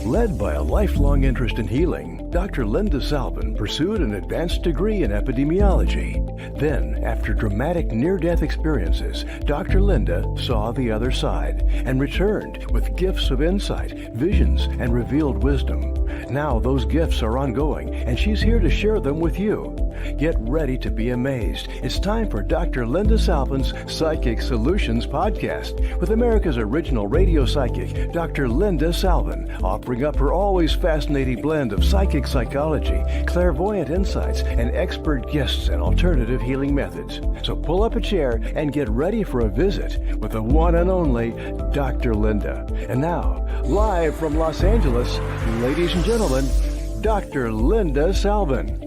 Led by a lifelong interest in healing, Dr. Linda Salvin pursued an advanced degree in epidemiology. Then, after dramatic near-death experiences, Dr. Linda saw the other side and returned with gifts of insight, visions, and revealed wisdom. Now those gifts are ongoing, and she's here to share them with you. Get ready to be amazed. It's time for Dr. Linda Salvin's Psychic Solutions Podcast with America's original radio psychic, Dr. Linda Salvin, offering up her always fascinating blend of psychic psychology, clairvoyant insights, and expert guests and alternative healing methods. So pull up a chair and get ready for a visit with the one and only Dr. Linda. And now, live from Los Angeles, ladies and gentlemen, Dr. Linda Salvin.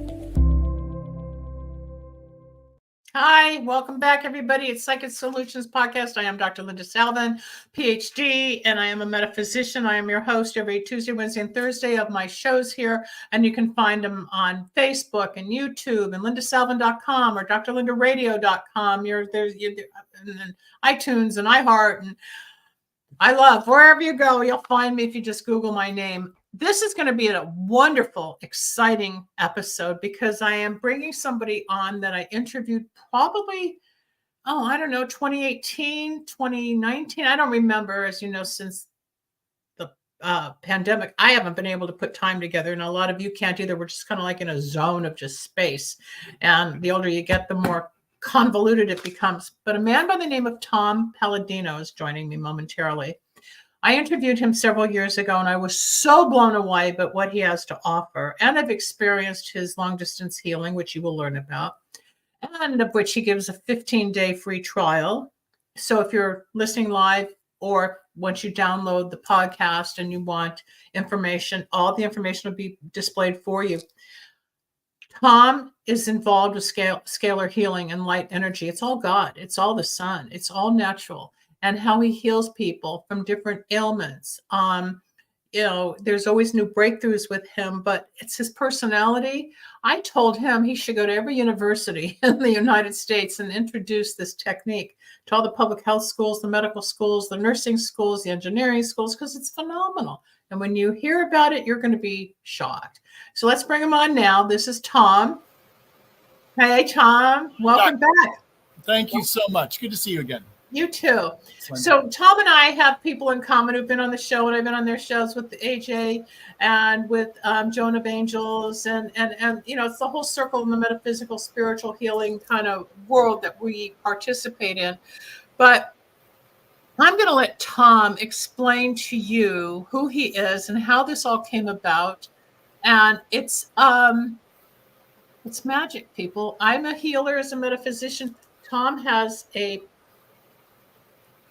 Hi, welcome back, everybody. It's Psychic Solutions Podcast. I am Dr. Linda Salvin, PhD, and I am a metaphysician. I am your host every Tuesday, Wednesday, and Thursday of my shows here, and you can find them on Facebook and YouTube and lindasalvin.com or drlindaradio.com. There's and iTunes and iHeart, and I love wherever you go, you'll find me if you just Google my name. This is going to be a wonderful, exciting episode because I am bringing somebody on that I interviewed probably, 2018, 2019. I don't remember, as you know, since the pandemic, I haven't been able to put time together, and a lot of you can't either. We're just kind of like in a zone of just space. And the older you get, the more convoluted it becomes. But a man by the name of Tom Paladino is joining me momentarily. I interviewed him several years ago, and I was so blown away by what he has to offer. And I've experienced his long-distance healing, which you will learn about, and of which he gives a 15-day free trial. So if you're listening live or once you download the podcast and you want information, all the information will be displayed for you. Tom is involved with scalar healing and light energy. It's all God. It's all the sun. It's all natural. And how he heals people from different ailments. There's always new breakthroughs with him, but it's his personality. I told him he should go to every university in the United States and introduce this technique to all the public health schools, the medical schools, the nursing schools, the engineering schools, because it's phenomenal. And when you hear about it, you're going to be shocked. So let's bring him on now. This is Tom. Hey, Tom. Welcome back. Thank you so much. Good to see you again. You too. So Tom and I have people in common who've been on the show, and I've been on their shows with AJ and with Joan of Angels, and it's the whole circle in the metaphysical, spiritual healing kind of world that we participate in. But I'm going to let Tom explain to you who he is and how this all came about. And it's magic, people. I'm a healer as a metaphysician. Tom has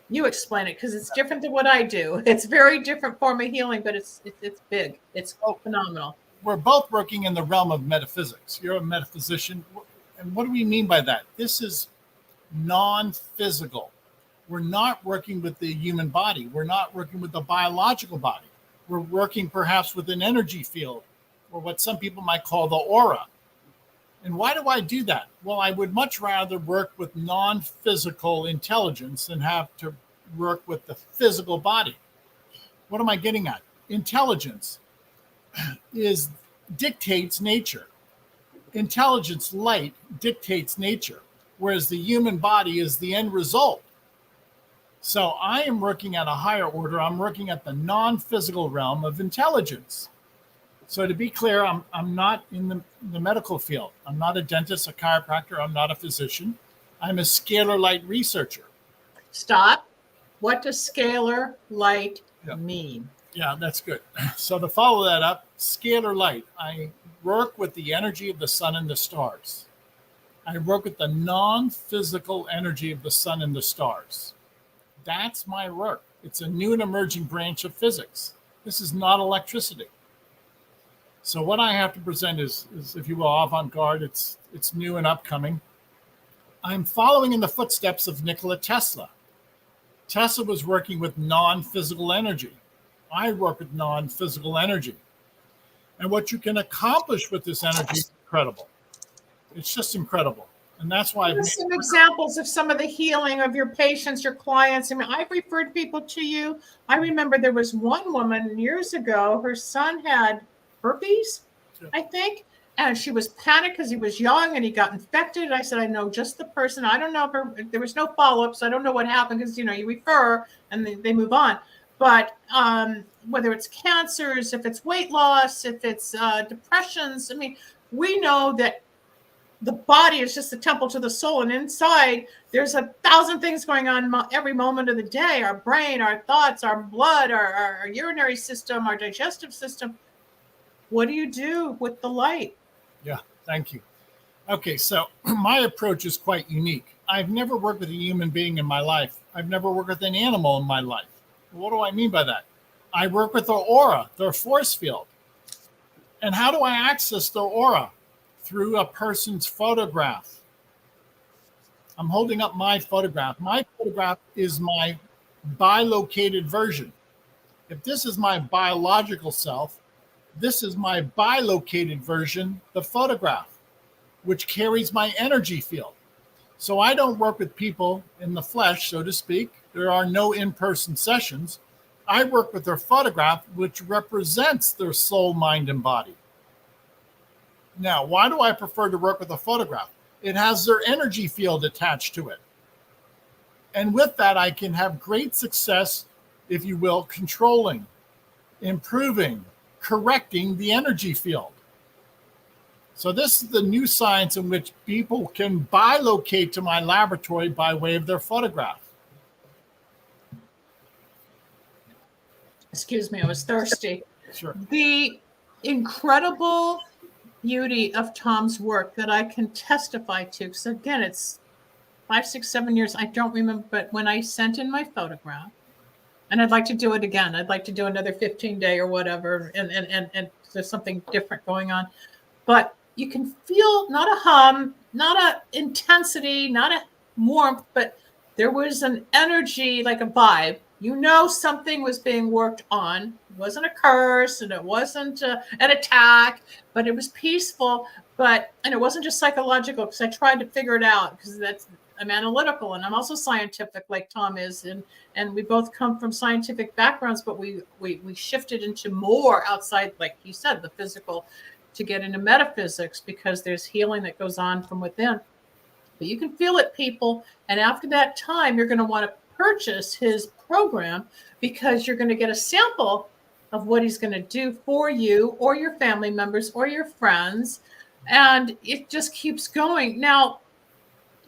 you explain it because it's different than what I do. It's very different form of healing, but it's big. It's phenomenal. We're both working in the realm of metaphysics. You're a metaphysician. And what do we mean by that? This is non-physical. We're not working with the human body. We're not working with the biological body. We're working perhaps with an energy field, or what some people might call the aura. And why do I do that? Well, I would much rather work with non-physical intelligence than have to work with the physical body. What am I getting at? Intelligence dictates nature. Intelligence, light, dictates nature, whereas the human body is the end result. So I am working at a higher order. I'm working at the non-physical realm of intelligence. So to be clear, I'm not in the medical field. I'm not a dentist, a chiropractor. I'm not a physician. I'm a scalar light researcher. Stop. What does scalar light mean? Yeah, that's good. So to follow that up, scalar light, I work with the energy of the sun and the stars. I work with the non-physical energy of the sun and the stars. That's my work. It's a new and emerging branch of physics. This is not electricity. So what I have to present is, if you will, avant-garde. It's new and upcoming. I'm following in the footsteps of Nikola Tesla. Tesla was working with non-physical energy. I work with non-physical energy. And what you can accomplish with this energy is incredible. It's just incredible. And that's why Give us some examples of some of the healing of your patients, your clients. I mean, I've referred people to you. I remember there was one woman years ago, her son had herpes, I think, and she was panicked because he was young and he got infected. I said, I know just the person. I don't know if there was no follow-up, so I don't know what happened because, you refer and they move on. But whether it's cancers, if it's weight loss, if it's depressions, I mean, we know that the body is just the temple to the soul, and inside there's 1,000 things going on every moment of the day. Our brain, our thoughts, our blood, our urinary system, our digestive system. What do you do with the light? Yeah, thank you. Okay, so my approach is quite unique. I've never worked with a human being in my life. I've never worked with an animal in my life. What do I mean by that? I work with their aura, their force field. And how do I access their aura? Through a person's photograph. I'm holding up my photograph. My photograph is my bilocated version. If this is my biological self, this is my bilocated version, the photograph, which carries my energy field. So I don't work with people in the flesh, so to speak. There are no in-person sessions. I work with their photograph, which represents their soul, mind, and body. Now, why do I prefer to work with a photograph? It has their energy field attached to it. And with that, I can have great success, if you will, controlling, improving, correcting the energy field. So this is the new science in which people can bilocate to my laboratory by way of their photograph. Excuse me, I was thirsty. Sure. The incredible beauty of Tom's work that I can testify to, because again, it's 5, 6, 7 years. I don't remember, but when I sent in my photograph, and I'd like to do it again. I'd like to do another 15-day or whatever, and there's something different going on. But you can feel not a hum, not a intensity, not a warmth, but there was an energy, like a vibe. Something was being worked on. It wasn't a curse and it wasn't an attack, but it was peaceful. And it wasn't just psychological, because I tried to figure it out, because I'm analytical and I'm also scientific like Tom is. And we both come from scientific backgrounds, but we shifted into more outside, like you said, the physical, to get into metaphysics, because there's healing that goes on from within. But you can feel it, people. And after that time, you're going to want to purchase his program, because you're going to get a sample of what he's going to do for you or your family members or your friends. And it just keeps going. Now,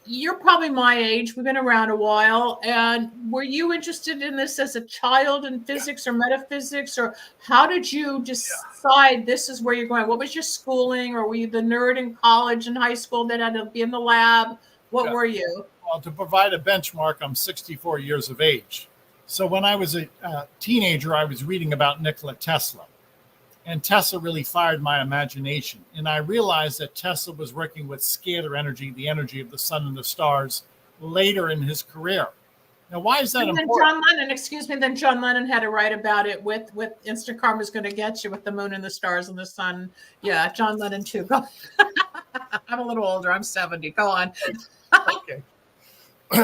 you're probably my age. We've been around a while. And were you interested in this as a child in physics or metaphysics? Or how did you decide this is where you're going? What was your schooling? Or were you the nerd in college and high school that had to be in the lab? What were you? Well, to provide a benchmark, I'm 64 years of age. So when I was a teenager, I was reading about Nikola Tesla. And Tesla really fired my imagination. And I realized that Tesla was working with scalar energy, the energy of the sun and the stars, later in his career. Now, why is that important? Then John Lennon had to write about it with Instant Karma's Going to Get You, with the moon and the stars and the sun. Yeah, John Lennon too. Go. I'm a little older. I'm 70. Go on. Okay.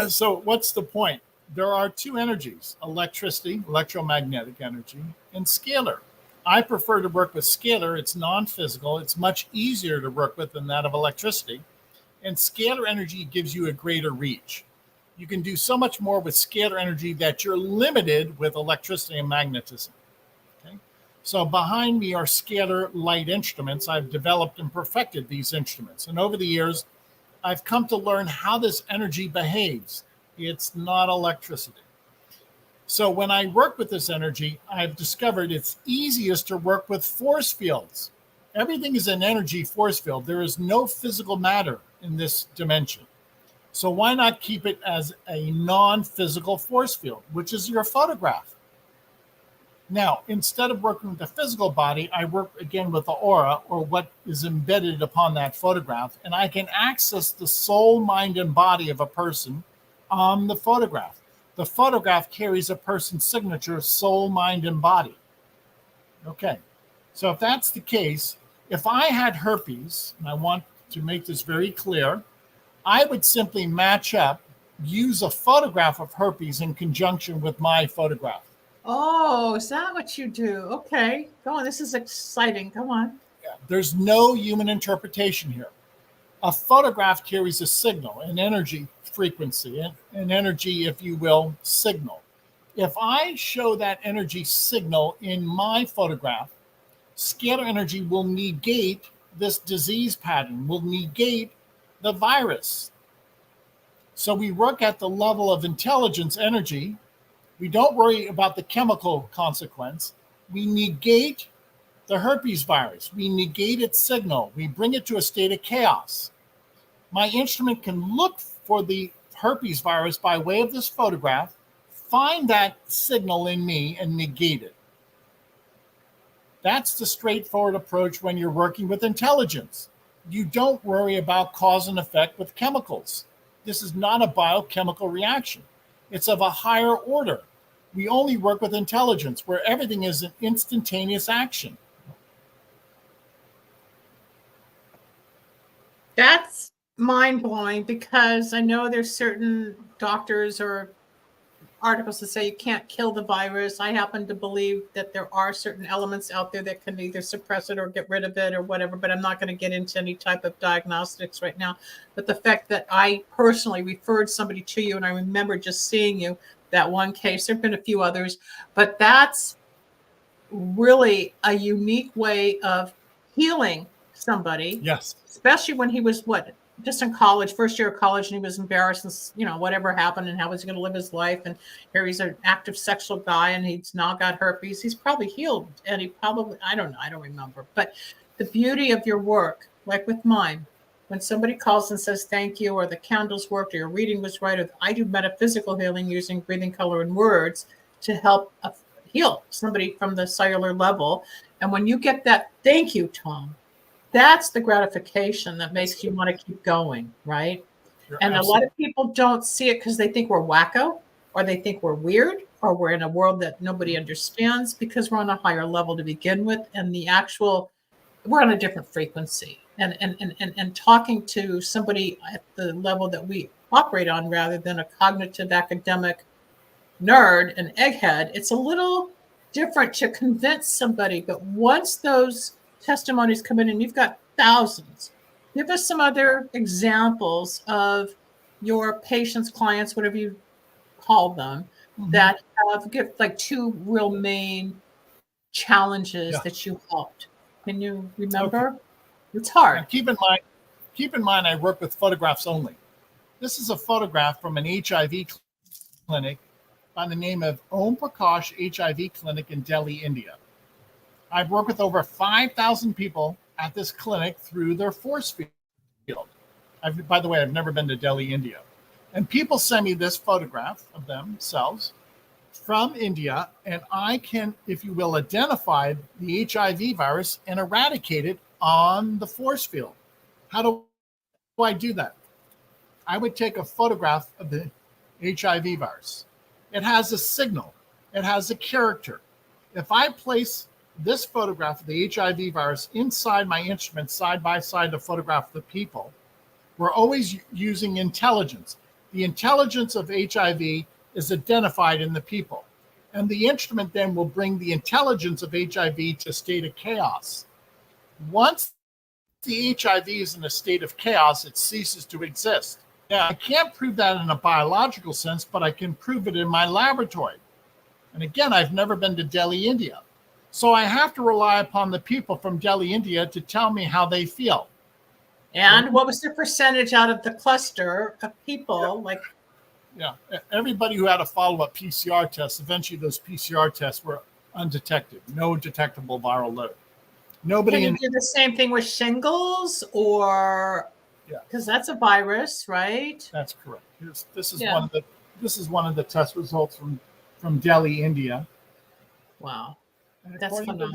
So what's the point? There are two energies: electricity, electromagnetic energy, and scalar. I prefer to work with scalar. It's non-physical. It's much easier to work with than that of electricity. And scalar energy gives you a greater reach. You can do so much more with scalar energy that you're limited with electricity and magnetism. Okay? So behind me are scalar light instruments. I've developed and perfected these instruments. And over the years, I've come to learn how this energy behaves. It's not electricity. So when I work with this energy, I've discovered it's easiest to work with force fields. Everything is an energy force field. There is no physical matter in this dimension. So why not keep it as a non-physical force field, which is your photograph? Now, instead of working with the physical body, I work again with the aura, or what is embedded upon that photograph, and I can access the soul, mind, and body of a person on the photograph. The photograph carries a person's signature, soul, mind, and body. Okay, so if that's the case, if I had herpes, and I want to make this very clear, I would simply use a photograph of herpes in conjunction with my photograph. Oh, is that what you do? Okay, go on. This is exciting. Go on. Yeah. There's no human interpretation here. A photograph carries a signal, an energy frequency, an energy, if you will, signal. If I show that energy signal in my photograph, scalar energy will negate this disease pattern, will negate the virus. So we work at the level of intelligence energy. We don't worry about the chemical consequence. We negate the herpes virus. We negate its signal. We bring it to a state of chaos. My instrument can look for the herpes virus by way of this photograph, find that signal in me, and negate it. That's the straightforward approach when you're working with intelligence. You don't worry about cause and effect with chemicals. This is not a biochemical reaction. It's of a higher order. We only work with intelligence, where everything is an instantaneous action. That's mind-blowing, because I know there's certain doctors or articles that say you can't kill the virus. I happen to believe that there are certain elements out there that can either suppress it or get rid of it or whatever, but I'm not going to get into any type of diagnostics right now. But the fact that I personally referred somebody to you, and I remember just seeing you, that one case, there have been a few others, but that's really a unique way of healing somebody. Yes. Especially when he was just in college, first year of college, and he was embarrassed, and whatever happened, and how was he going to live his life. And here he's an active sexual guy, and he's now got herpes. He's probably healed, and he probably, I don't know, I don't remember. But the beauty of your work, like with mine, when somebody calls and says thank you, or the candles worked, or your reading was right, or I do metaphysical healing using breathing, color, and words to help heal somebody from the cellular level. And when you get that, thank you, Tom, that's the gratification that makes you want to keep going, right? And a lot of people don't see it because they think we're wacko, or they think we're weird, or we're in a world that nobody understands, because we're on a higher level to begin with, and we're on a different frequency. And talking to somebody at the level that we operate on, rather than a cognitive academic nerd and egghead, it's a little different to convince somebody. But once those testimonies come in, and you've got thousands, give us some other examples of your patients, clients, whatever you call them, that have like two real main challenges that you helped. Can you remember? Okay. It's hard. Now, keep in mind, I work with photographs only. This is a photograph from an HIV clinic by the name of Om Prakash HIV Clinic in Delhi, India. I've worked with over 5,000 people at this clinic through their force field. By the way, I've never been to Delhi, India. And people send me this photograph of themselves from India, and I can, if you will, identify the HIV virus and eradicate it on the force field. How do I do that? I would take a photograph of the HIV virus. It has a signal. It has a character. If I place this photograph of the HIV virus inside my instrument, side by side to photograph the people, we're always using intelligence. The intelligence of HIV is identified in the people. And the instrument then will bring the intelligence of HIV to a state of chaos. Once the HIV is in a state of chaos, it ceases to exist. Now, I can't prove that in a biological sense, but I can prove it in my laboratory. And again, I've never been to Delhi, India. So I have to rely upon the people from Delhi, India to tell me how they feel. And what was the percentage out of the cluster of people? Everybody who had a follow-up PCR test, eventually those PCR tests were undetected, no detectable viral load. Nobody. Can you do the same thing with shingles, or because that's a virus, right? That's correct. This is one of the test results from Delhi, India. Wow. And that's phenomenal.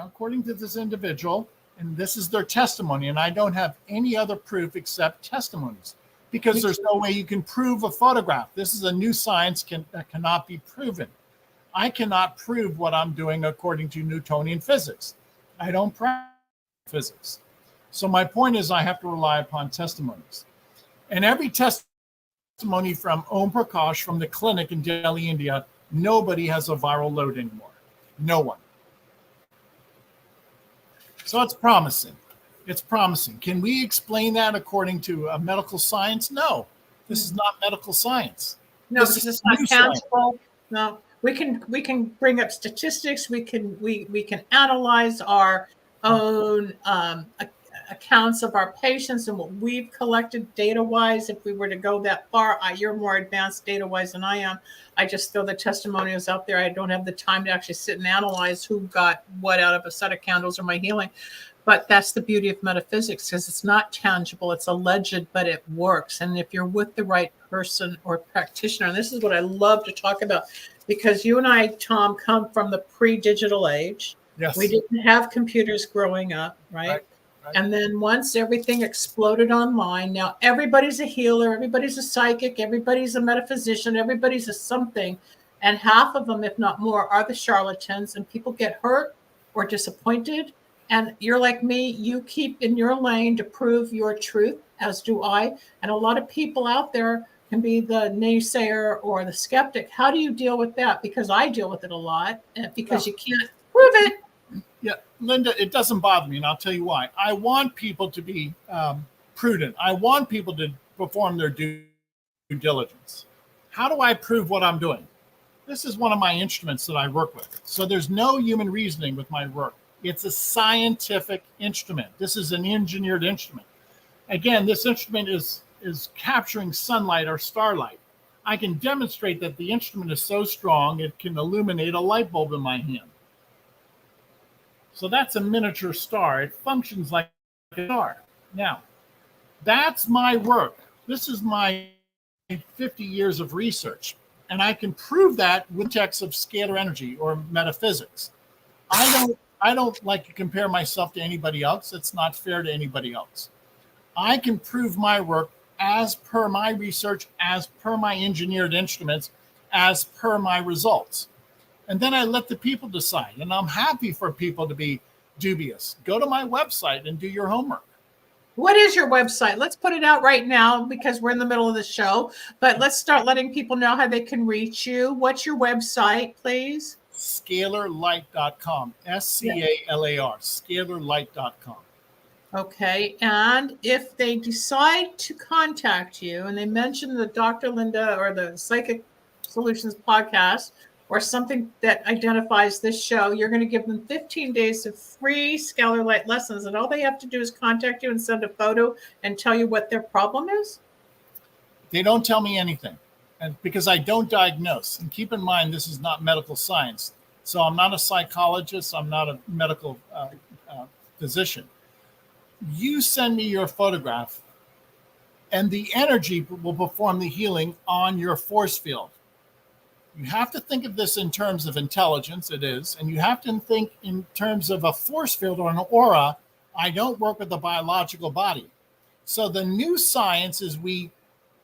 According to this individual, and this is their testimony, and I don't have any other proof except testimonies, because there's no way you can prove a photograph. This is a new science that cannot be proven. I cannot prove what I'm doing according to Newtonian physics. I don't practice physics. So my point is I have to rely upon testimonies. And every testimony from Om Prakash from the clinic in Delhi, India, nobody has a viral load anymore. No one. So it's promising. It's promising. Can we explain that according to medical science? No, this is not medical science. No, this is not tangible. No, we can bring up statistics. We can analyze our own accounts of our patients and what we've collected data-wise. If we were to go that far, you're more advanced data-wise than I am. I just throw the testimonials out there. I don't have the time to actually sit and analyze who got what out of a set of candles or my healing. But that's the beauty of metaphysics, because it's not tangible, it's alleged, but it works. And if you're with the right person or practitioner, and this is what I love to talk about, because you and I, Tom, come from the pre-digital age. Yes. We didn't have computers growing up, right? And then once everything exploded online, now everybody's a healer, everybody's a psychic, everybody's a metaphysician, everybody's a something. And half of them, if not more, are the charlatans, and people get hurt or disappointed. And you're like me, you keep in your lane to prove your truth, as do I. And a lot of people out there can be the naysayer or the skeptic. How do you deal with that? Because I deal with it a lot, because you can't prove it. Yeah, Linda, it doesn't bother me, and I'll tell you why. I want people to be prudent. I want people to perform their due diligence. How do I prove what I'm doing? This is one of my instruments that I work with. So there's no human reasoning with my work. It's a scientific instrument. This is an engineered instrument. Again, this instrument is capturing sunlight or starlight. I can demonstrate that the instrument is so strong it can illuminate a light bulb in my hand. So that's a miniature star. It functions like a star. Now, that's my work. This is my 50 years of research. And I can prove that with texts of scalar energy or metaphysics. I don't like to compare myself to anybody else. It's not fair to anybody else. I can prove my work as per my research, as per my engineered instruments, as per my results. And then I let the people decide. And I'm happy for people to be dubious. Go to my website and do your homework. What is your website? Let's put it out right now, because we're in the middle of the show. But let's start letting people know how they can reach you. What's your website, please? Scalarlight.com. SCALAR. Scalarlight.com. Okay. And if they decide to contact you and they mention the Dr. Linda or the Psychic Solutions Podcast, or something that identifies this show, you're going to give them 15 days of free Scalar Light lessons. And all they have to do is contact you and send a photo and tell you what their problem is. They don't tell me anything, and because I don't diagnose. And keep in mind, this is not medical science. So I'm not a psychologist. I'm not a medical physician. You send me your photograph, and the energy will perform the healing on your force field. You have to think of this in terms of intelligence, it is, and you have to think in terms of a force field or an aura. I don't work with the biological body. So the new science is we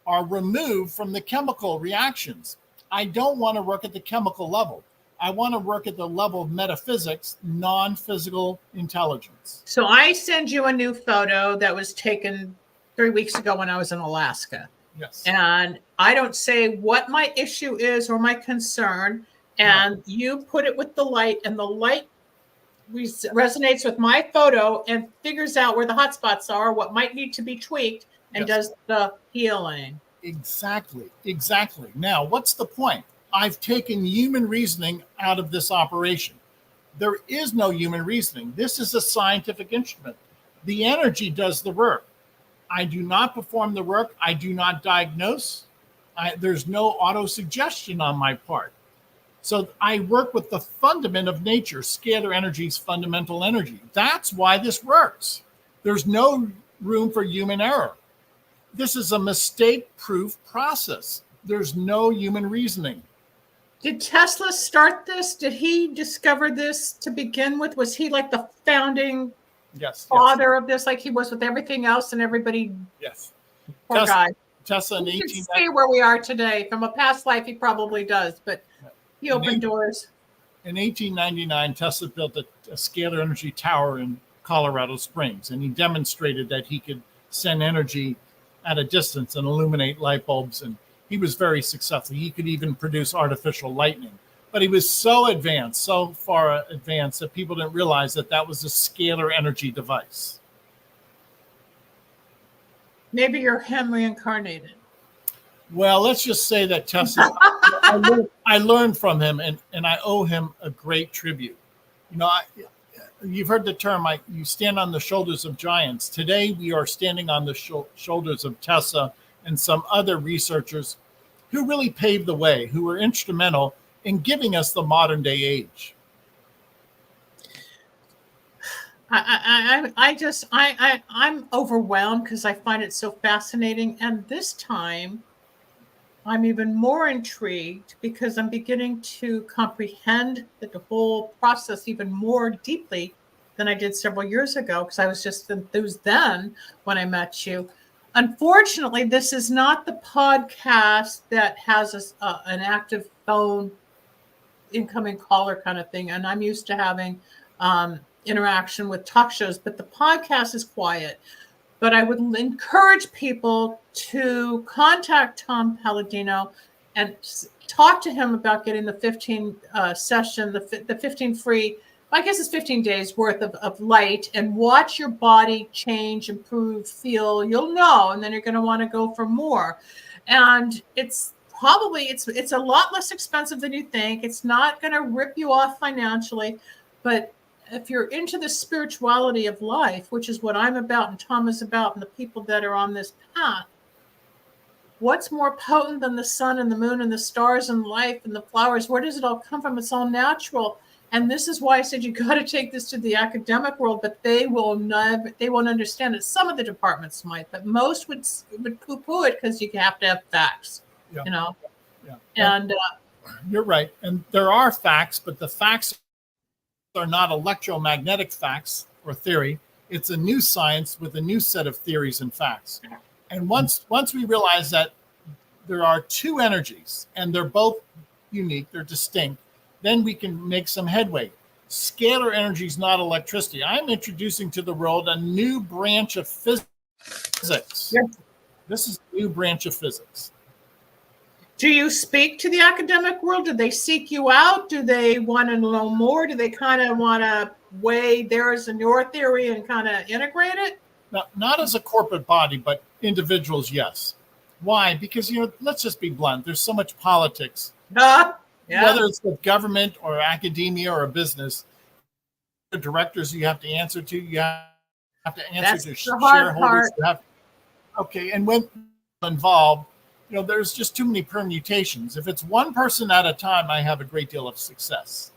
are removed from the chemical reactions. I don't want to work at the chemical level. I want to work at the level of metaphysics, non-physical intelligence. So I send you a new photo that was taken 3 weeks ago when I was in Alaska. Yes. And I don't say what my issue is or my concern. And you put it with the light, and the light resonates with my photo and figures out where the hot spots are, what might need to be tweaked, and does the healing. Exactly. Now, what's the point? I've taken human reasoning out of this operation. There is no human reasoning. This is a scientific instrument. The energy does the work. I do not perform the work. I do not diagnose. There's no auto-suggestion on my part. So I work with the fundament of nature, scalar energy's fundamental energy. That's why this works. There's no room for human error. This is a mistake-proof process. There's no human reasoning. Did Tesla start this? Did he discover this to begin with? Was he like the founding father of this, like he was with everything else and everybody? Yes. Poor guy. Tesla in You 18... can see where we are today. From a past life, he probably does, but he opened doors. In 1899, Tesla built a scalar energy tower in Colorado Springs, and he demonstrated that he could send energy at a distance and illuminate light bulbs. And he was very successful. He could even produce artificial lightning. But he was so advanced, so far advanced, that people didn't realize that that was a scalar energy device. Maybe you're him reincarnated. Well, let's just say that Tesla, I learned from him, and I owe him a great tribute. You know, you've heard the term, you stand on the shoulders of giants. Today, we are standing on the shoulders of Tesla and some other researchers who really paved the way, who were instrumental in giving us the modern day age. I'm overwhelmed because I find it so fascinating. And this time I'm even more intrigued because I'm beginning to comprehend the whole process even more deeply than I did several years ago, because I was just enthused then when I met you. Unfortunately, this is not the podcast that has an active phone incoming caller kind of thing. And I'm used to having interaction with talk shows, but the podcast is quiet. But I would encourage people to contact Tom Paladino and talk to him about getting the 15 session, the 15 free, I guess it's 15 days worth of light, and watch your body change, improve, feel. You'll know, and then you're going to want to go for more. And it's probably, it's a lot less expensive than you think. It's not going to rip you off financially, but if you're into the spirituality of life, which is what I'm about and Tom is about and the people that are on this path, what's more potent than the sun and the moon and the stars and life and the flowers? Where does it all come from? It's all natural. And this is why I said you got to take this to the academic world, but they won't understand it. Some of the departments might, but most would poo-poo it because you have to have facts, you know? Yeah. And you're right. And there are facts, but the facts are not electromagnetic facts or theory. It's a new science with a new set of theories and facts. And once we realize that there are two energies and they're both unique, they're distinct, then we can make some headway. Scalar energy is not electricity. I'm introducing to the world a new branch of physics. Yes. This is a new branch of physics. do you speak to the academic world? Do they seek you out? Do they want to know more? Do they kind of want to weigh theirs and your theory and kind of integrate it? Not as a corporate body, but individuals, yes. Why? Because, let's just be blunt. There's so much politics. Yeah. Whether it's with government or academia or a business, the directors you have to answer to, you have to answer to shareholders. Okay, and when involved, there's just too many permutations. If it's one person at a time, I have a great deal of success.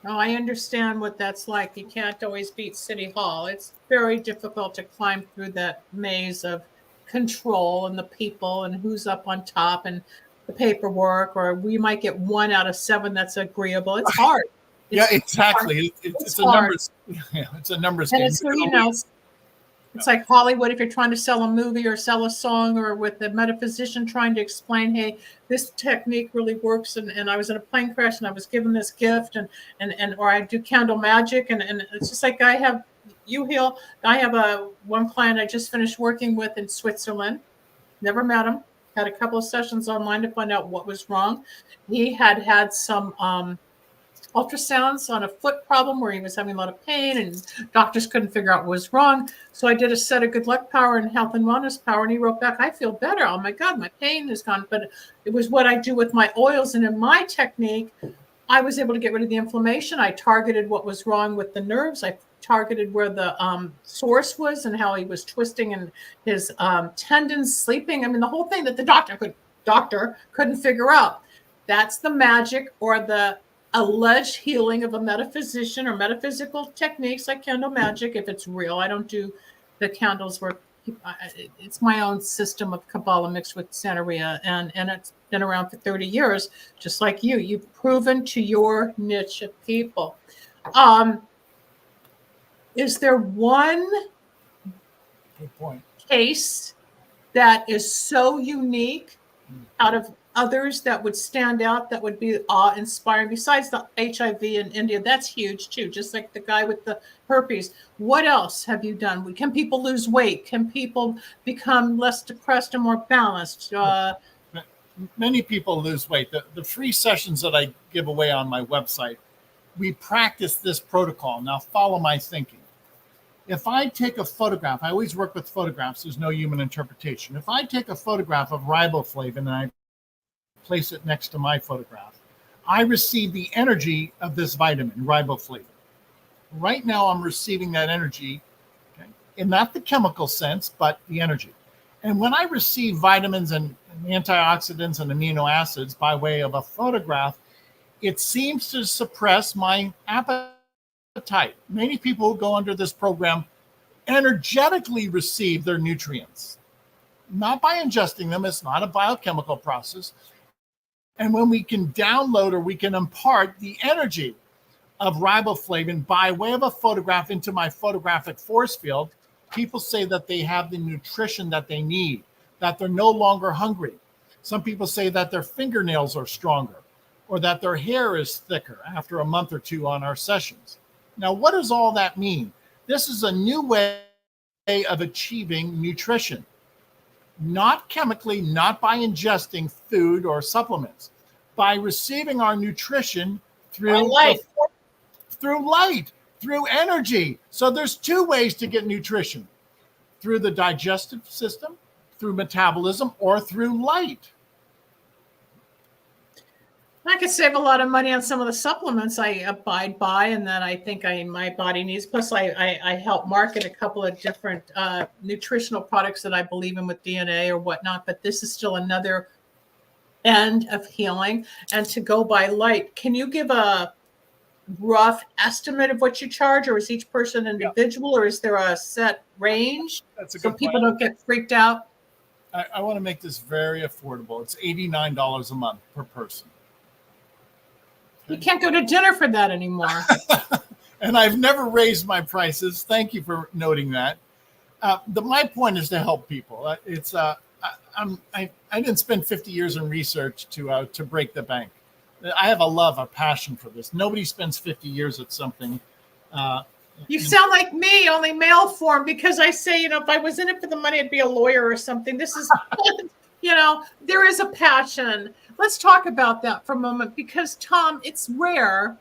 Oh, I understand what that's like. You can't always beat City Hall. It's very difficult to climb through that maze of control and the people and who's up on top and the paperwork, or we might get 1 out of 7 that's agreeable. It's hard. Yeah, exactly. It's a numbers. Yeah, it's a numbers game. It's like Hollywood. If you're trying to sell a movie or sell a song, or with a metaphysician trying to explain, hey, this technique really works, and I was in a plane crash and I was given this gift, and or I do candle magic, and it's just like I have one client I just finished working with in Switzerland. Never met him. Had a couple of sessions online to find out what was wrong. He had some ultrasounds on a foot problem where he was having a lot of pain, and doctors couldn't figure out what was wrong. So I did a set of good luck power and health and wellness power, and he wrote back, I feel better. Oh my God, my pain is gone. But it was what I do with my oils. And in my technique, I was able to get rid of the inflammation. I targeted what was wrong with the nerves. I targeted where the source was and how he was twisting and his tendons, sleeping. I mean, the whole thing that the doctor couldn't figure out. That's the magic, or the alleged healing of a metaphysician, or metaphysical techniques like candle magic. If it's real, I don't do the candles where it's my own system of Kabbalah mixed with Santeria, and it's been around for 30 years, just like you. You've proven to your niche of people. Is there one Good point. case that is so unique out of others that would stand out, that would be awe-inspiring besides the HIV in India? That's huge too, just like the guy with the herpes. What else have you done? Can people lose weight? Can people become less depressed and more balanced? Many people lose weight. The free sessions that I give away on my website, we practice this protocol. Now follow my thinking. If I take a photograph, I always work with photographs, there's no human interpretation. If I take a photograph of riboflavin and I place it next to my photograph, I receive the energy of this vitamin, riboflavin. Right now I'm receiving that energy, okay, in not the chemical sense, but the energy. And when I receive vitamins and antioxidants and amino acids by way of a photograph, it seems to suppress my appetite. Many people who go under this program energetically receive their nutrients, not by ingesting them. It's not a biochemical process. And when we can download or we can impart the energy of riboflavin by way of a photograph into my photographic force field, people say that they have the nutrition that they need, that they're no longer hungry. Some people say that their fingernails are stronger or that their hair is thicker after a month or two on our sessions. Now, what does all that mean? This is a new way of achieving nutrition, not chemically, not by ingesting food or supplements, by receiving our nutrition through light, through energy. So there's two ways to get nutrition: through the digestive system, through metabolism, or through light. I could save a lot of money on some of the supplements I abide by and that I think my body needs. Plus, I help market a couple of different nutritional products that I believe in with DNA or whatnot. But this is still another end of healing. And to go by light, can you give a rough estimate of what you charge, or is each person individual, or is there a set range? That's a so good people point. don't get freaked out? I want to make this very affordable. It's $89 a month per person. You can't go to dinner for that anymore. And I've never raised my prices. Thank you for noting that. My point is to help people. I didn't spend 50 years in research to break the bank. I have a passion for this. Nobody spends 50 years at something. You sound like me, only male form, because I say, if I was in it for the money, I'd be a lawyer or something. This is, there is a passion. Let's talk about that for a moment, because Tom, it's rare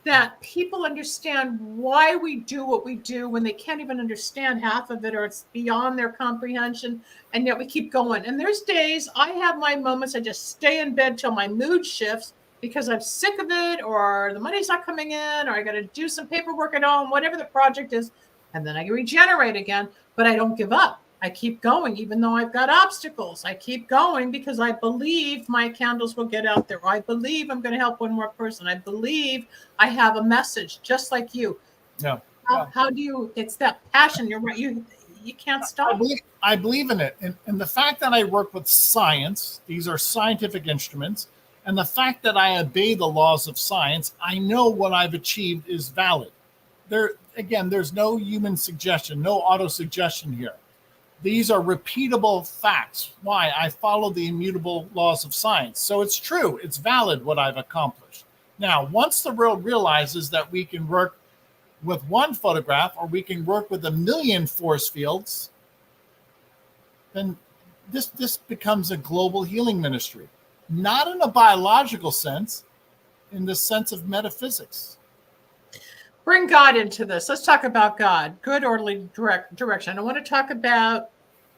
that people understand why we do what we do when they can't even understand half of it, or it's beyond their comprehension, and yet we keep going. And there's days I have my moments, I just stay in bed till my mood shifts because I'm sick of it, or the money's not coming in, or I got to do some paperwork at home, whatever the project is, and then I regenerate again. But I don't give up. I keep going, even though I've got obstacles. I keep going because I believe my candles will get out there. I believe I'm going to help one more person. I believe I have a message, just like you. Yeah. How do you? It's that passion. You're right. You can't stop. I believe in it, and the fact that I work with science, these are scientific instruments, and the fact that I obey the laws of science, I know what I've achieved is valid. There's no human suggestion, no auto-suggestion here. These are repeatable facts. Why? I follow the immutable laws of science. So it's true. It's valid what I've accomplished. Now, once the world realizes that we can work with one photograph, or we can work with 1 million force fields, then this becomes a global healing ministry. Not in a biological sense, in the sense of metaphysics. Bring God into this. Let's talk about God. Good orderly direction. I want to talk about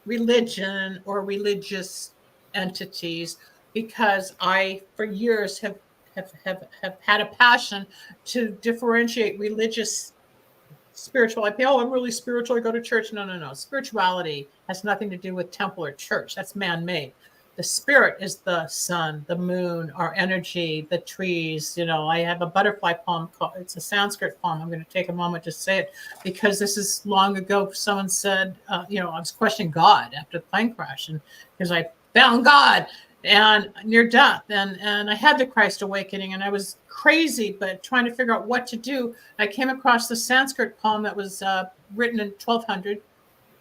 religion or religious entities, because I, for years, have had a passion to differentiate religious spirituality. Oh, I'm really spiritual. I go to church. No. Spirituality has nothing to do with temple or church. That's man-made. The spirit is the sun, the moon, our energy, the trees. I have a butterfly poem it's a Sanskrit poem. I'm going to take a moment to say it, because this is long ago. Someone said, I was questioning God after the plane crash, and because I found God and near death, and I had the Christ awakening, and I was crazy, but trying to figure out what to do. I came across the Sanskrit poem that was written in 1200,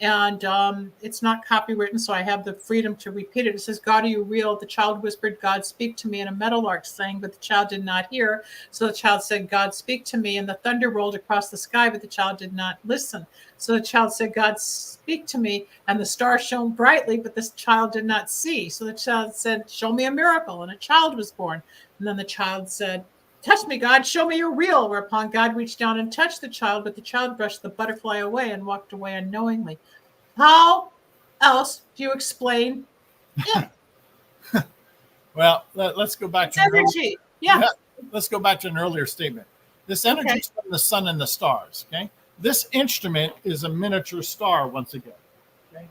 And it's not copywritten, so I have the freedom to repeat it. It says, God, are you real? The child whispered, God, speak to me. And a meadowlark sang, but the child did not hear. So the child said, God, speak to me. And the thunder rolled across the sky, but the child did not listen. So the child said, God, speak to me. And the star shone brightly, but this child did not see. So the child said, show me a miracle. And a child was born. And then the child said, touch me, God, show me you're real. Whereupon God reached down and touched the child, but the child brushed the butterfly away and walked away unknowingly. How else do you explain it? Well, let's go back It's to an energy. Yeah. let's go back to an earlier statement. This energy is from the sun and the stars. Okay, this instrument is a miniature star. Once again, okay,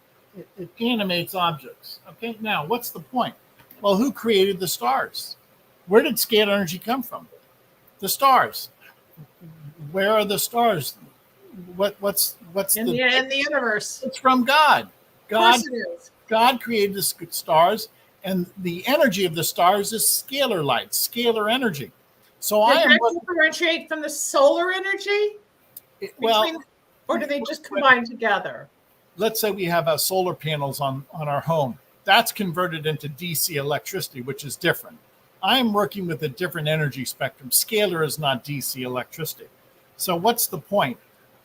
it animates objects. Okay, now what's the point? Well, who created the stars? Where did scalar energy come from? The stars. Where are the stars? What's in the universe? It's from God. Of course it is. God created the stars, and the energy of the stars is scalar light, scalar energy. So Does that differentiate from the solar energy? Or do they just combine together? Let's say we have solar panels on our home. That's converted into DC electricity, which is different. I'm working with a different energy spectrum. Scalar is not DC electricity. So what's the point?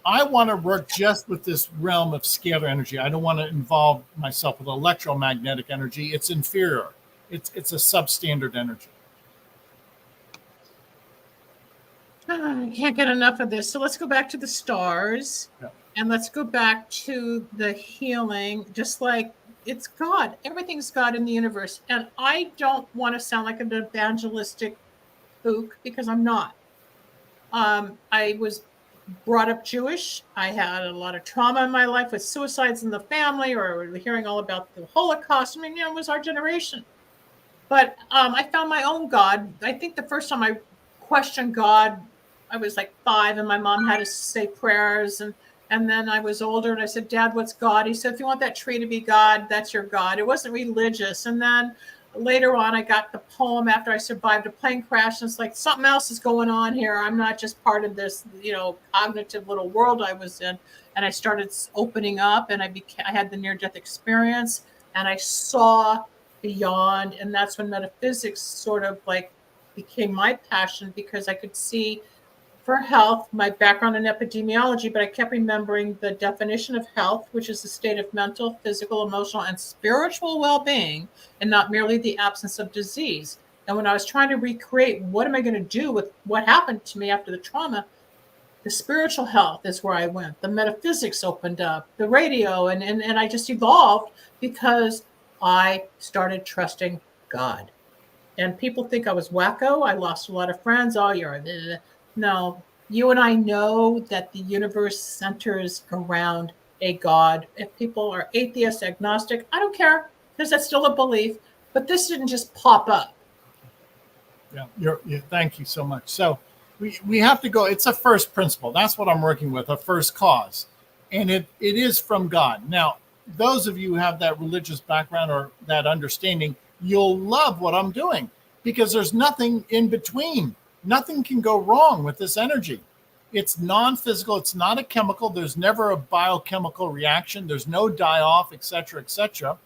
I want to work just with this realm of scalar energy. I don't want to involve myself with electromagnetic energy. It's inferior. It's a substandard energy. I can't get enough of this. So let's go back to the stars. Yeah. And let's go back to the healing. Just like it's God. Everything's God in the universe. And I don't want to sound like an evangelistic kook because I'm not. I was brought up Jewish. I had a lot of trauma in my life with suicides in the family, or hearing all about the Holocaust. I mean, it was our generation. But I found my own God. I think the first time I questioned God, I was like 5, and my mom had to say prayers. And then I was older, and I said, Dad, what's God? He said, if you want that tree to be God, that's your God. It wasn't religious. And then later on, I got the poem after I survived a plane crash. And it's like, something else is going on here. I'm not just part of this, cognitive little world I was in. And I started opening up, and I had the near-death experience, and I saw beyond. And that's when metaphysics sort of like became my passion, because I could see for health, my background in epidemiology, but I kept remembering the definition of health, which is the state of mental, physical, emotional, and spiritual well-being, and not merely the absence of disease. And when I was trying to recreate, what am I going to do with what happened to me after the trauma? The spiritual health is where I went. The metaphysics opened up, the radio, and I just evolved because I started trusting God. And people think I was wacko. I lost a lot of friends. Oh, you're no. You and I know that the universe centers around a God. If people are atheist, agnostic, I don't care, because that's still a belief. But this didn't just pop up. Yeah, thank you so much. So we have to go. It's a first principle. That's what I'm working with, a first cause. And it is from God. Now, those of you who have that religious background or that understanding, you'll love what I'm doing, because there's nothing in between. Nothing can go wrong with this energy. It's non-physical. It's not a chemical. There's never a biochemical reaction. There's no die-off, et cetera, et cetera.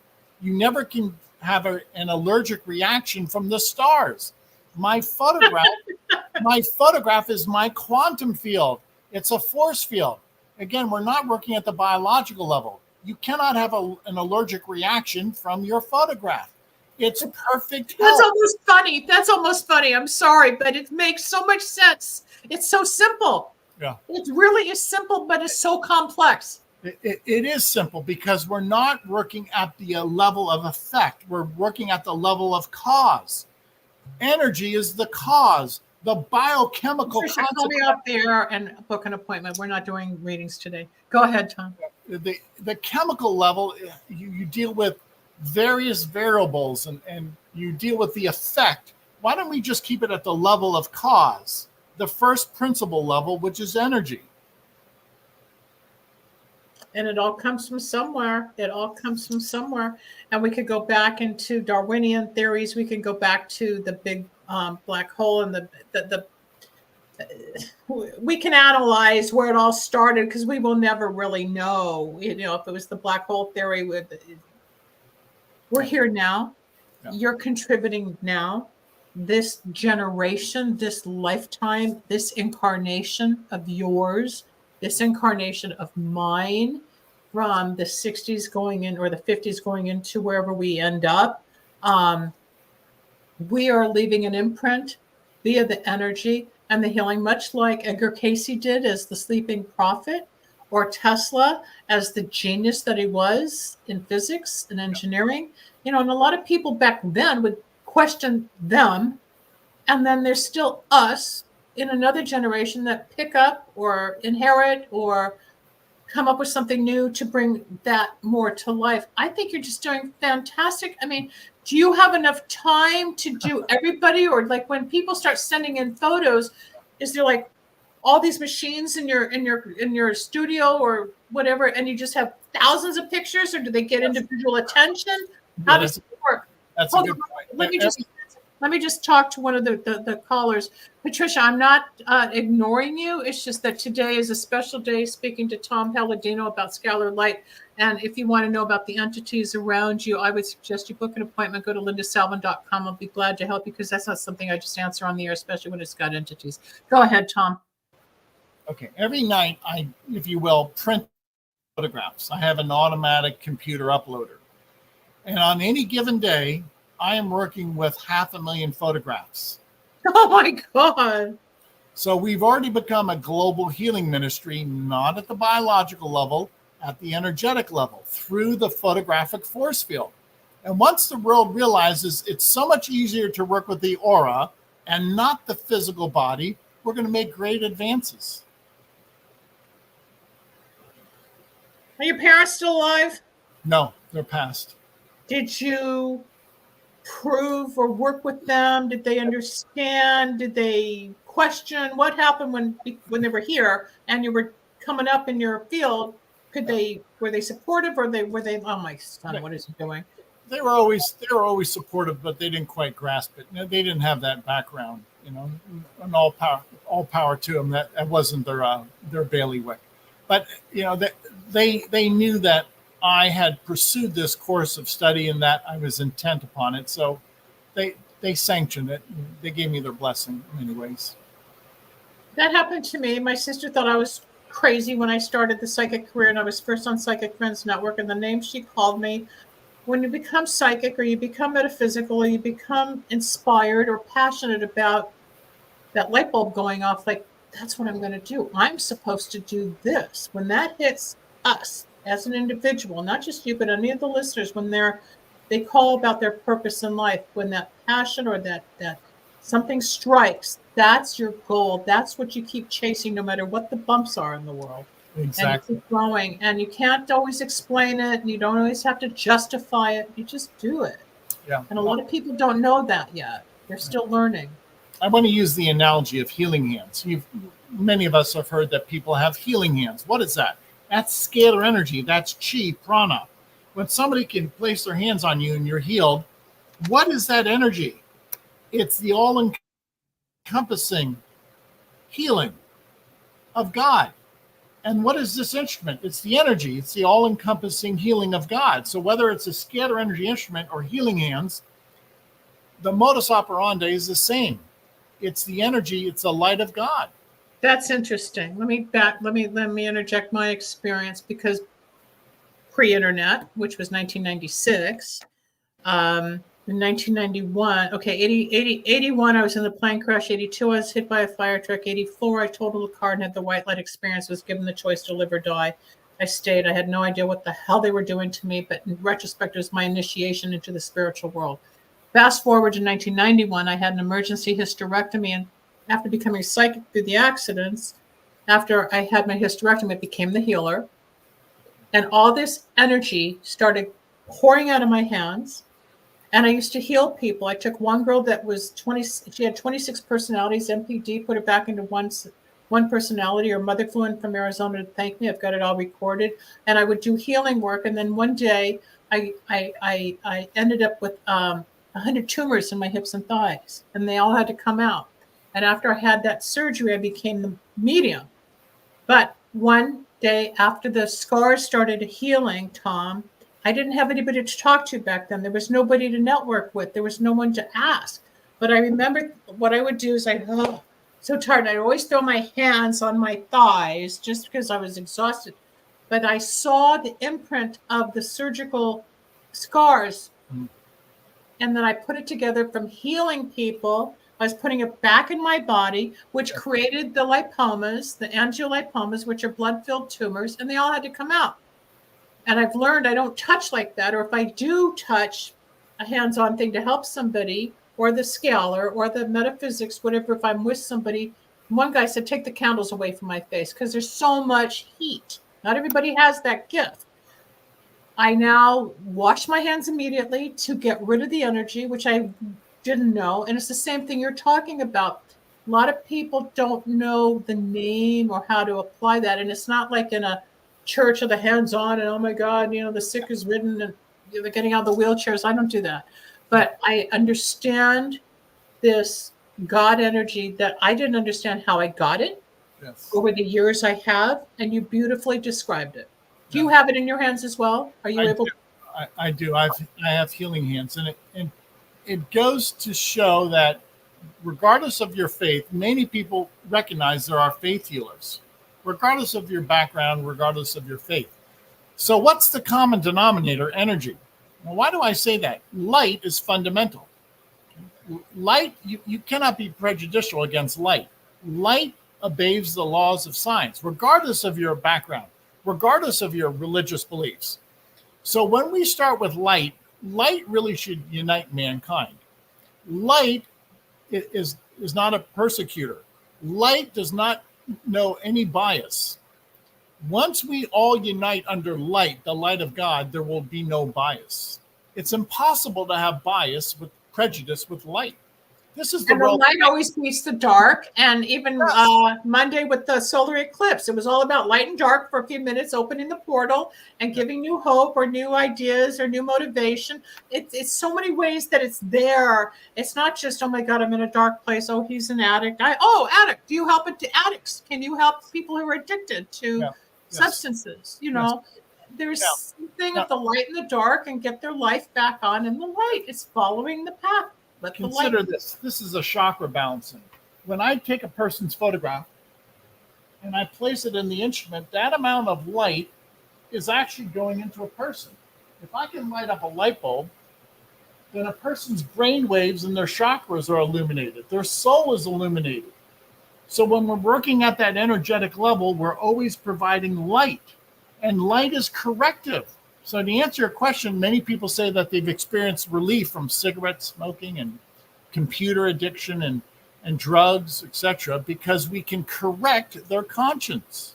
You never can have an allergic reaction from the stars. My photograph is my quantum field. It's a force field. Again, we're not working at the biological level. You cannot have an allergic reaction from your photograph. It's perfect health. That's almost funny. I'm sorry, but it makes so much sense. It's so simple. Yeah. It really is simple, but it's so complex. It is simple, because we're not working at the level of effect. We're working at the level of cause. Energy is the cause, the biochemical Patricia, call me up there and book an appointment. We're not doing readings today. Go ahead, Tom. The chemical level, you deal with various variables and you deal with the effect. Why don't we just keep it at the level of cause, the first principle level, which is energy? And it all comes from somewhere. And we could go back into Darwinian theories. We can go back to the big black hole and the we can analyze where it all started because we will never really know, if it was the black hole theory. We're here now. Yeah. You're contributing now. This generation, this lifetime, this incarnation of yours, this incarnation of mine, from the 60s going in, or the 50s going into wherever we end up, we are leaving an imprint via the energy and the healing, much like Edgar Cayce did as the sleeping prophet, or Tesla as the genius that he was in physics and engineering. And a lot of people back then would question them. And then there's still us in another generation that pick up or inherit or come up with something new to bring that more to life. I think you're just doing fantastic. I mean, do you have enough time to do everybody? Or like when people start sending in photos, is there like all these machines in your studio or whatever, and you just have thousands of pictures, or do they get individual attention? How does it work? That's a good point. Let me just talk to one of the callers. Patricia, I'm not ignoring you. It's just that today is a special day speaking to Tom Paladino about Scalar Light. And if you want to know about the entities around you, I would suggest you book an appointment. Go to lindasalvin.com. I'll be glad to help you, because that's not something I just answer on the air, especially when it's got entities. Go ahead, Tom. Okay. Every night I, if you will, print photographs. I have an automatic computer uploader. And on any given day, I am working with 500,000 photographs. Oh my God. So we've already become a global healing ministry, not at the biological level, at the energetic level, through the photographic force field. And once the world realizes it's so much easier to work with the aura and not the physical body, we're going to make great advances. Are your parents still alive? No, they're passed. Did you prove or work with them? Did they understand? Did they question? What happened when they were here and you were coming up in your field? Were they supportive, or were they oh my son, what is he doing? They were always supportive, but they didn't quite grasp it. They didn't have that background, and all power to them. That wasn't their bailiwick. But they knew that I had pursued this course of study and that I was intent upon it. So they sanctioned it. They gave me their blessing in many ways. That happened to me. My sister thought I was crazy when I started the psychic career, and I was first on Psychic Friends Network, and the name she called me, when you become psychic or you become metaphysical or you become inspired or passionate about that light bulb going off, like, that's what I'm going to do. I'm supposed to do this. When that hits us as an individual, not just you, but any of the listeners, when they call about their purpose in life, when that passion or that something strikes, that's your goal. That's what you keep chasing, no matter what the bumps are in the world. Exactly. And you keep growing, and you can't always explain it, and you don't always have to justify it. You just do it. Yeah. And a lot of people don't know that yet. They're still learning. I want to use the analogy of healing hands. Many of us have heard that people have healing hands. What is that? That's scalar energy. That's chi, prana. When somebody can place their hands on you and you're healed, what is that energy? It's the all-encompassing healing of God. And what is this instrument? It's the energy. It's the all-encompassing healing of God. So whether it's a scalar energy instrument or healing hands, the modus operandi is the same. It's the energy. It's the light of God. That's interesting. Let me interject my experience, because pre-internet, which was 1996, in 1991, 81, I was in the plane crash. 82, I was hit by a fire truck. 84, I totaled a car and had the white light experience, was given the choice to live or die. I stayed. I had no idea what the hell they were doing to me, but in retrospect, it was my initiation into the spiritual world. Fast forward to 1991, I had an emergency hysterectomy, and after becoming psychic through the accidents, after I had my hysterectomy, I became the healer. And all this energy started pouring out of my hands. And I used to heal people. I took one girl that was 20, she had 26 personalities, MPD, put it back into one personality. Her mother flew in from Arizona to thank me. I've got it all recorded. And I would do healing work. And then one day I ended up with 100 tumors in my hips and thighs, and they all had to come out. And after I had that surgery, I became the medium. But one day after the scars started healing, Tom, I didn't have anybody to talk to back then. There was nobody to network with. There was no one to ask. But I remember what I would do is so tired. I'd always throw my hands on my thighs just because I was exhausted. But I saw the imprint of the surgical scars. And then I put it together from healing people. I was putting it back in my body, which created the lipomas, the angiolipomas, which are blood-filled tumors, and they all had to come out. And I've learned I don't touch like that, or if I do touch a hands-on thing to help somebody, or the scalar, or the metaphysics, whatever, if I'm with somebody, one guy said, take the candles away from my face because there's so much heat. Not everybody has that gift. I now wash my hands immediately to get rid of the energy, which I didn't know. And it's the same thing you're talking about. A lot of people don't know the name or how to apply that. And it's not like in a church of the hands-on and, oh my God, the sick is ridden and they're getting out of the wheelchairs. I don't do that. But I understand this God energy that I didn't understand how I got it over the years I have. And you beautifully described it. Do you have it in your hands as well? Are you able? I do. I have healing hands, and it goes to show that regardless of your faith, many people recognize there are faith healers, regardless of your background, regardless of your faith. So what's the common denominator? Energy. Well, why do I say that? Light is fundamental. Light, you cannot be prejudicial against light. Light obeys the laws of science, regardless of your background, regardless of your religious beliefs. So when we start with light really should unite mankind. Light is not a persecutor. Light does not know any bias. Once we all unite under light, the light of God, there will be no bias. It's impossible to have bias with prejudice with light. This is the light always beats the dark. And even Monday with the solar eclipse, it was all about light and dark for a few minutes, opening the portal and giving new hope or new ideas or new motivation. It's so many ways that it's there. It's not just, oh my God, I'm in a dark place. Oh, he's an addict. Addict. Do you help addicts? Can you help people who are addicted to substances? There's something of the light and the dark and get their life back on in the light. It's following the path. Consider this. This is a chakra balancing. When I take a person's photograph and I place it in the instrument, that amount of light is actually going into a person. If I can light up a light bulb, then a person's brain waves and their chakras are illuminated. Their soul is illuminated. So when we're working at that energetic level, we're always providing light. And light is corrective. So to answer your question, many people say that they've experienced relief from cigarette smoking and computer addiction and drugs, etc., because we can correct their conscience.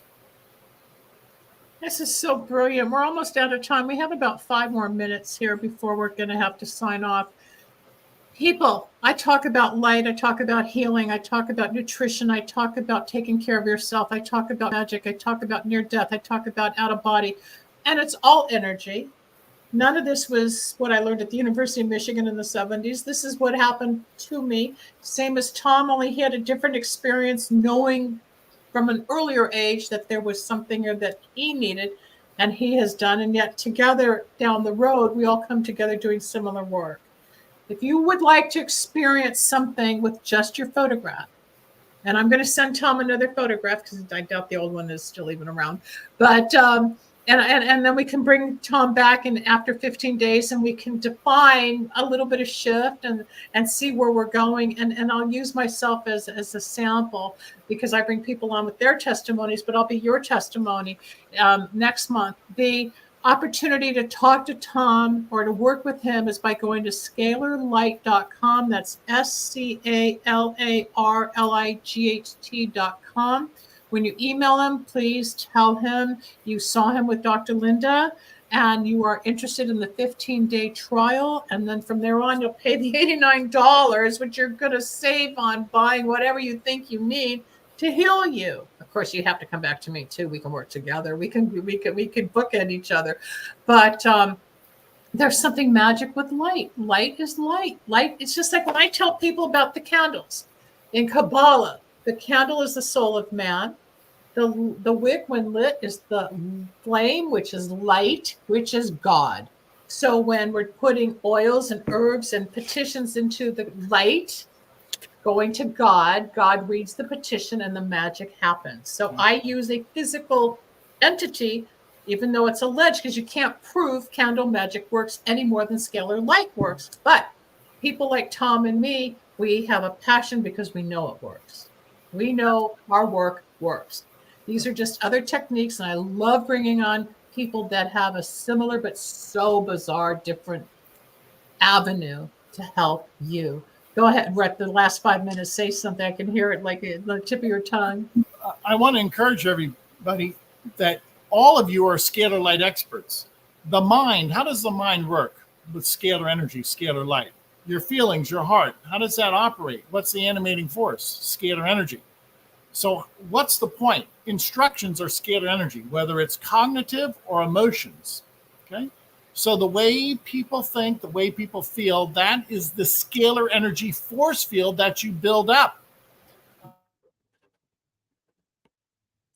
This is so brilliant. We're almost out of time. We have about 5 more minutes here before we're going to have to sign off. People, I talk about light. I talk about healing. I talk about nutrition. I talk about taking care of yourself. I talk about magic. I talk about near death. I talk about out of body. And it's all energy. None of this was what I learned at the University of Michigan in the 70s. This is what happened to me. Same as Tom, only he had a different experience knowing from an earlier age that there was something that he needed and he has done. And yet together down the road, we all come together doing similar work. If you would like to experience something with just your photograph, and I'm going to send Tom another photograph because I doubt the old one is still even around, but and then we can bring Tom back in after 15 days and we can define a little bit of shift and see where we're going. And I'll use myself as a sample because I bring people on with their testimonies, but I'll be your testimony next month. The opportunity to talk to Tom or to work with him is by going to scalarlight.com. That's SCALARLIGHT.com. When you email him, please tell him you saw him with Dr. Linda and you are interested in the 15-day trial. And then from there on, you'll pay the $89, which you're going to save on buying whatever you think you need to heal you. Of course, you have to come back to me too. We can work together. We can bookend each other. But there's something magic with light. Light is light. Light, it's just like when I tell people about the candles. In Kabbalah, the candle is the soul of man. The wick, when lit, is the flame, which is light, which is God. So when we're putting oils and herbs and petitions into the light, going to God, God reads the petition and the magic happens. So I use a physical entity, even though it's alleged, because you can't prove candle magic works any more than scalar light works. But people like Tom and me, we have a passion because we know it works. We know our work works. These are just other techniques, and I love bringing on people that have a similar but so bizarre, different avenue to help you. Go ahead, we're at the last 5 minutes. Say something. I can hear it like the tip of your tongue. I want to encourage everybody that all of you are scalar light experts. The mind, how does the mind work with scalar energy, scalar light? Your feelings, your heart, how does that operate? What's the animating force? Scalar energy. So what's the point? Instructions are scalar energy, whether it's cognitive or emotions, okay? So the way people think, the way people feel, that is the scalar energy force field that you build up.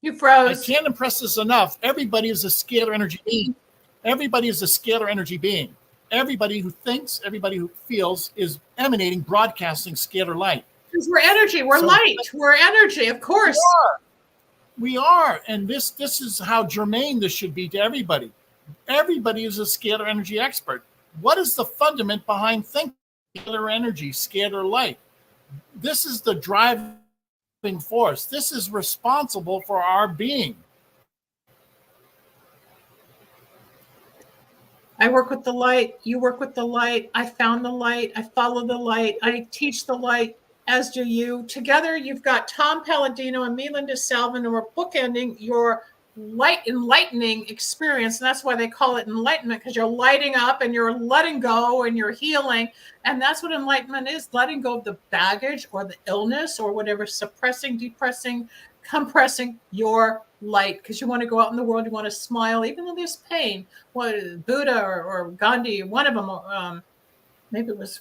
You froze. I can't impress this enough. Everybody is a scalar energy being. Everybody is a scalar energy being. Everybody who thinks, everybody who feels is emanating, broadcasting scalar light. Because we're energy, we're light, we're energy, of course. We are. And this is how germane this should be to everybody. Everybody is a scalar energy expert. What is the fundament behind thinking? Scalar energy, scalar light. This is the driving force. This is responsible for our being. I work with the light. You work with the light. I found the light. I follow the light. I teach the light, as do you. Together, you've got Tom Paladino and me, Linda Salvin, and we're bookending your light enlightening experience. And that's why they call it enlightenment, because you're lighting up and you're letting go and you're healing. And that's what enlightenment is, letting go of the baggage or the illness or whatever, suppressing, depressing, compressing your light, because you want to go out in the world, you want to smile, even though there's pain. What Buddha or Gandhi, one of them, maybe it was,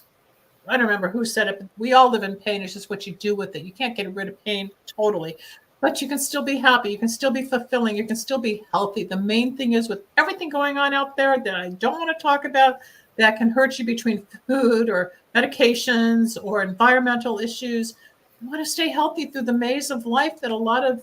I don't remember who said it, but we all live in pain. It's just what you do with it. You can't get rid of pain totally, but you can still be happy. You can still be fulfilling. You can still be healthy. The main thing is, with everything going on out there that I don't want to talk about, that can hurt you between food or medications or environmental issues, you want to stay healthy through the maze of life that a lot of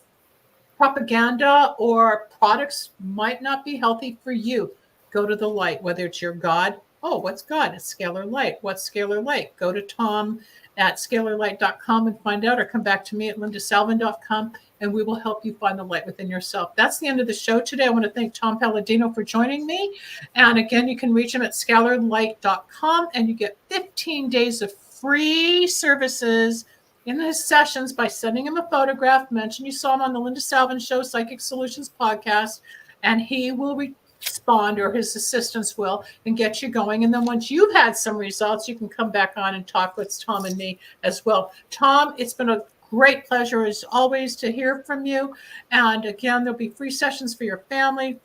propaganda or products might not be healthy for you. Go to the light, whether it's your God. Oh, what's God? It's scalar light. What's scalar light? Go to Tom at scalarlight.com and find out, or come back to me at lindasalvin.com, and we will help you find the light within yourself. That's the end of the show today. I want to thank Tom Paladino for joining me. And again, you can reach him at scalarlight.com, and you get 15 days of free services in his sessions by sending him a photograph. Mention you saw him on the Linda Salvin Show, Psychic Solutions Podcast, and he will respond, or his assistants will, and get you going. And then once you've had some results, you can come back on and talk with Tom and me as well. Tom, it's been a great pleasure as always to hear from you. And again, there'll be free sessions for your family.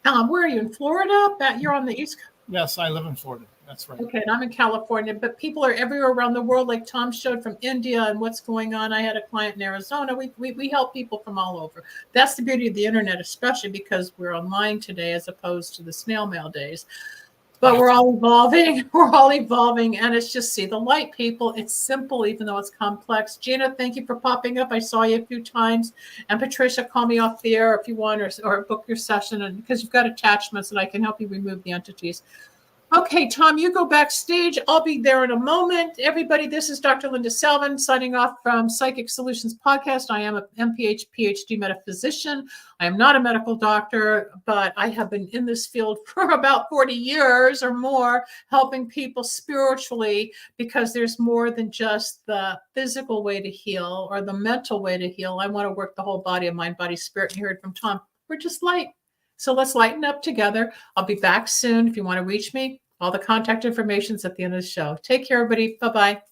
Where are you, in Florida? You're on the East Coast? Yes, I live in Florida. That's right. Okay, and I'm in California, but people are everywhere around the world, like Tom showed, from India and what's going on. I had a client in Arizona. We help people from all over. That's the beauty of the internet, especially because we're online today as opposed to the snail mail days. But we're all evolving. We're all evolving, and it's just see the light, people. It's simple, even though it's complex. Gina, thank you for popping up. I saw you a few times. And Patricia, call me off the air if you want, or book your session, and because you've got attachments that I can help you remove the entities. Okay, Tom, you go backstage. I'll be there in a moment. Everybody, this is Dr. Linda Salvin signing off from Psychic Solutions Podcast. I am a MPH, PhD metaphysician. I am not a medical doctor, but I have been in this field for about 40 years or more, helping people spiritually, because there's more than just the physical way to heal or the mental way to heal. I want to work the whole body of mind, body, spirit. And you heard from Tom. We're just light. So let's lighten up together. I'll be back soon. If you want to reach me, all the contact information is at the end of the show. Take care, everybody. Bye-bye.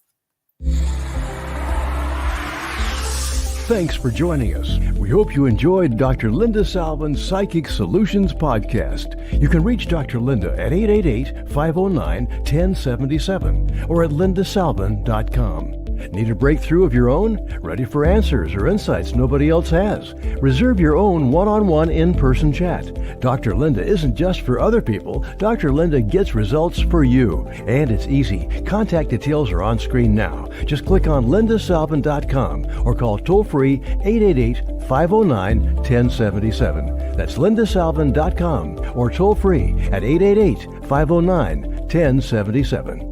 Thanks for joining us. We hope you enjoyed Dr. Linda Salvin's Psychic Solutions Podcast. You can reach Dr. Linda at 888-509-1077 or at lindasalvin.com. Need a breakthrough of your own? Ready for answers or insights nobody else has? Reserve your own one-on-one in-person chat. Dr. Linda isn't just for other people. Dr. Linda gets results for you. And it's easy. Contact details are on screen now. Just click on lindasalvin.com or call toll-free 888-509-1077. That's lindasalvin.com or toll-free at 888-509-1077.